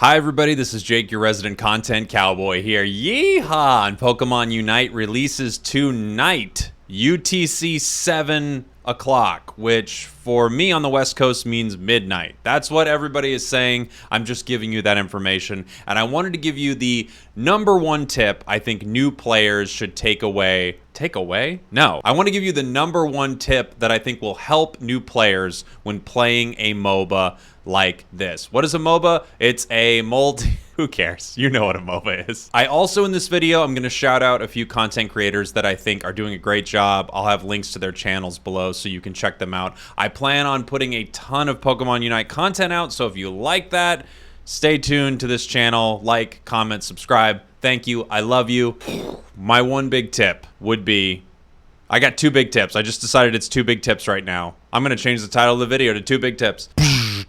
Hi everybody, this is Jake, your resident content cowboy here. Yeehaw! And Pokemon Unite releases tonight, UTC 7 o'clock, which for me on the West Coast means midnight. That's what everybody is saying. I'm just giving you that information. And I wanted to give you the number one tip I think new players should take away. Take away? No. I want to give you the number one tip that I think will help new players when playing a MOBA like this. What is a MOBA? It's a who cares? You know what a MOBA is. I also, in this video, I'm going to shout out a few content creators that I think are doing a great job. I'll have links to their channels below so you can check them out. I plan on putting a ton of Pokemon Unite content out, so if you like that, stay tuned to this channel. Like, comment, subscribe. Thank you. I love you. My one big tip would be, I got two big tips. I just decided it's two big tips right now. I'm going to change the title of the video to two big tips.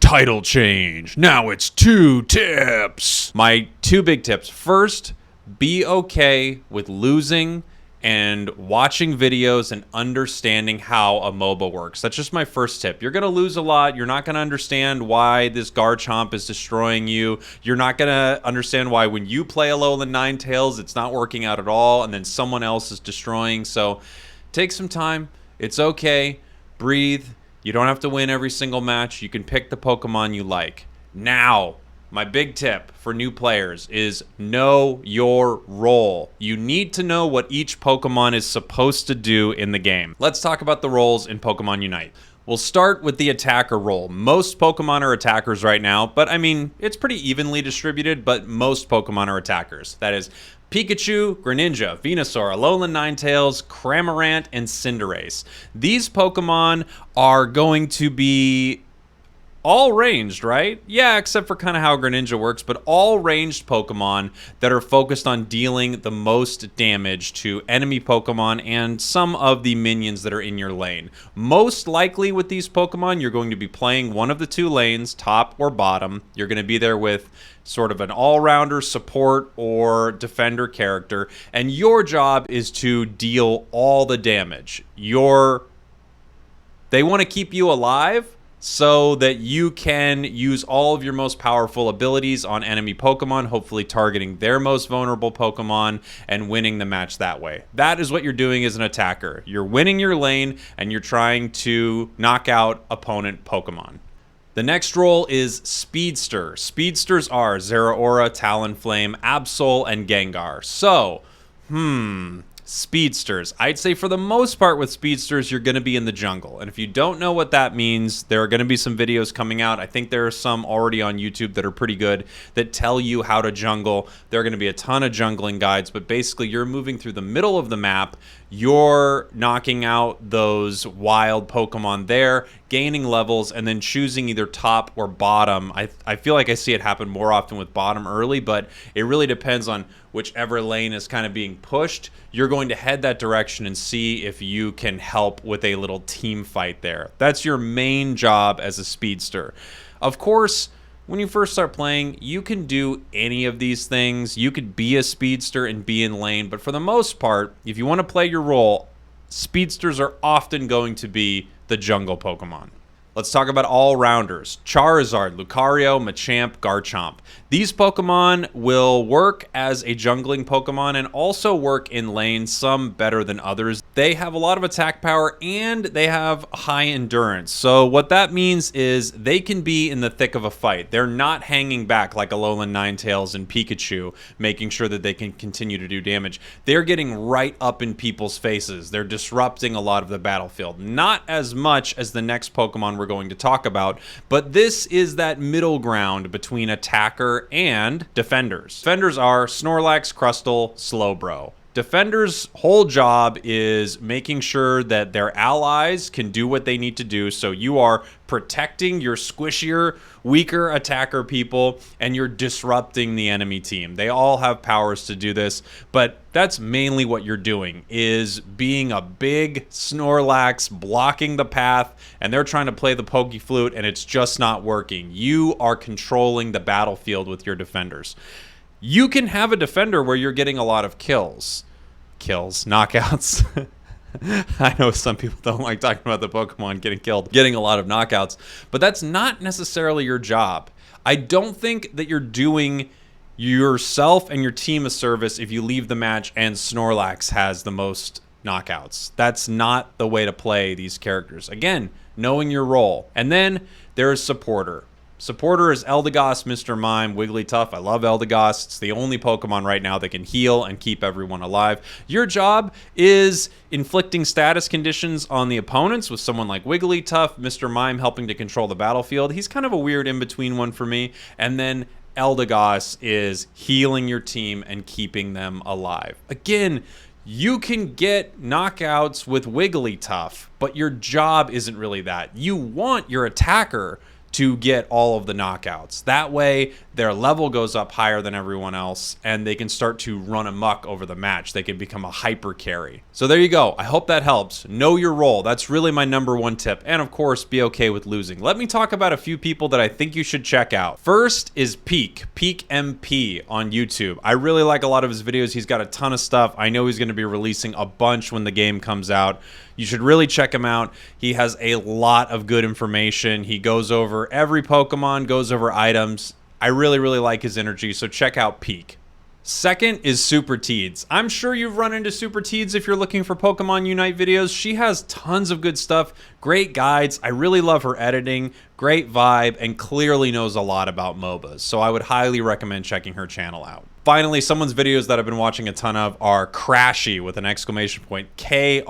Title change. Now it's two tips. My two big tips. First, be okay with losing and watching videos and understanding how a MOBA works. That's just my first tip. You're gonna lose a lot. You're not gonna understand why this Garchomp is destroying you. You're not gonna understand why when you play Alolan Ninetales, it's not working out at all, and then someone else is destroying. So take some time. It's okay. Breathe. You don't have to win every single match. You can pick the Pokemon you like. Now, my big tip for new players is know your role. You need to know what each Pokemon is supposed to do in the game. Let's talk about the roles in Pokemon Unite. We'll start with the attacker role. Most Pokemon are attackers right now, but I mean, it's pretty evenly distributed, but most Pokemon are attackers. That is Pikachu, Greninja, Venusaur, Alolan Ninetales, Cramorant, and Cinderace. These Pokemon are going to be all ranged, right? Yeah, except for kind of how Greninja works, but all ranged Pokemon that are focused on dealing the most damage to enemy Pokemon and some of the minions that are in your lane. Most likely with these Pokemon, you're going to be playing one of the two lanes, top or bottom. You're going to be there with sort of an all-rounder support or defender character, and your job is to deal all the damage. They want to keep you alive so that you can use all of your most powerful abilities on enemy Pokemon, hopefully targeting their most vulnerable Pokemon and winning the match that way. That is what you're doing as an attacker. You're winning your lane and you're trying to knock out opponent Pokemon. The next role is Speedster. Speedsters are Zeraora, Talonflame, Absol, and Gengar. So, Speedsters. I'd say for the most part with Speedsters, you're going to be in the jungle. And if you don't know what that means, there are going to be some videos coming out. I think there are some already on YouTube that are pretty good that tell you how to jungle. There are going to be a ton of jungling guides, but basically you're moving through the middle of the map. You're knocking out those wild Pokemon there, gaining levels, and then choosing either top or bottom. I feel like I see it happen more often with bottom early, but it really depends on whichever lane is kind of being pushed. You're going to head that direction and see if you can help with a little team fight there. That's your main job as a speedster. Of course, when you first start playing, you can do any of these things. You could be a speedster and be in lane, but for the most part, if you want to play your role, speedsters are often going to be the jungle Pokemon. Let's talk about all-rounders. Charizard, Lucario, Machamp, Garchomp. These Pokemon will work as a jungling Pokemon and also work in lane, some better than others. They have a lot of attack power and they have high endurance. So what that means is they can be in the thick of a fight. They're not hanging back like Alolan Ninetales and Pikachu, making sure that they can continue to do damage. They're getting right up in people's faces. They're disrupting a lot of the battlefield. Not as much as the next Pokemon we're going to talk about, but this is that middle ground between attacker and defenders. Defenders are Snorlax, Crustle, Slowbro. Defenders' whole job is making sure that their allies can do what they need to do, so you are protecting your squishier, weaker attacker people, and you're disrupting the enemy team. They all have powers to do this, but that's mainly what you're doing, is being a big Snorlax, blocking the path, and they're trying to play the Poke Flute, and it's just not working. You are controlling the battlefield with your defenders. You can have a defender where you're getting a lot of kills, knockouts. I know some people don't like talking about the Pokemon getting killed, getting a lot of knockouts, but that's not necessarily your job. I don't think that you're doing yourself and your team a service if you leave the match and Snorlax has the most knockouts. That's not the way to play these characters. Again, knowing your role. And then there is Supporter. Supporter is Eldegoss, Mr. Mime, Wigglytuff. I love Eldegoss. It's the only Pokemon right now that can heal and keep everyone alive. Your job is inflicting status conditions on the opponents with someone like Wigglytuff, Mr. Mime helping to control the battlefield. He's kind of a weird in-between one for me. And then Eldegoss is healing your team and keeping them alive. Again, you can get knockouts with Wigglytuff, but your job isn't really that. You want your attacker to get all of the knockouts. That way, their level goes up higher than everyone else, and they can start to run amok over the match. They can become a hyper carry. So there you go. I hope that helps. Know your role. That's really my #1 tip. And of course, be okay with losing. Let me talk about a few people that I think you should check out. First is Peak MP on YouTube. I really like a lot of his videos. He's got a ton of stuff. I know he's going to be releasing a bunch when the game comes out. You should really check him out. He has a lot of good information. He goes over every Pokemon, goes over items. I really, really like his energy, so check out Peak. Second is Super Teeds. I'm sure you've run into Super Teeds if you're looking for Pokemon Unite videos. She has tons of good stuff, great guides. I really love her editing, great vibe, and clearly knows a lot about MOBAs. So I would highly recommend checking her channel out. Finally, someone's videos that I've been watching a ton of are Crashy with an exclamation point, Krashy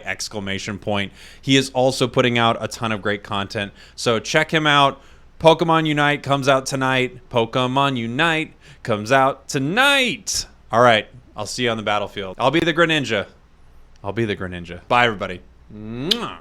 exclamation point. He is also putting out a ton of great content. So check him out. Pokemon Unite comes out tonight. Pokemon Unite comes out tonight. All right, I'll see you on the battlefield. I'll be the Greninja. Bye, everybody. Mwah.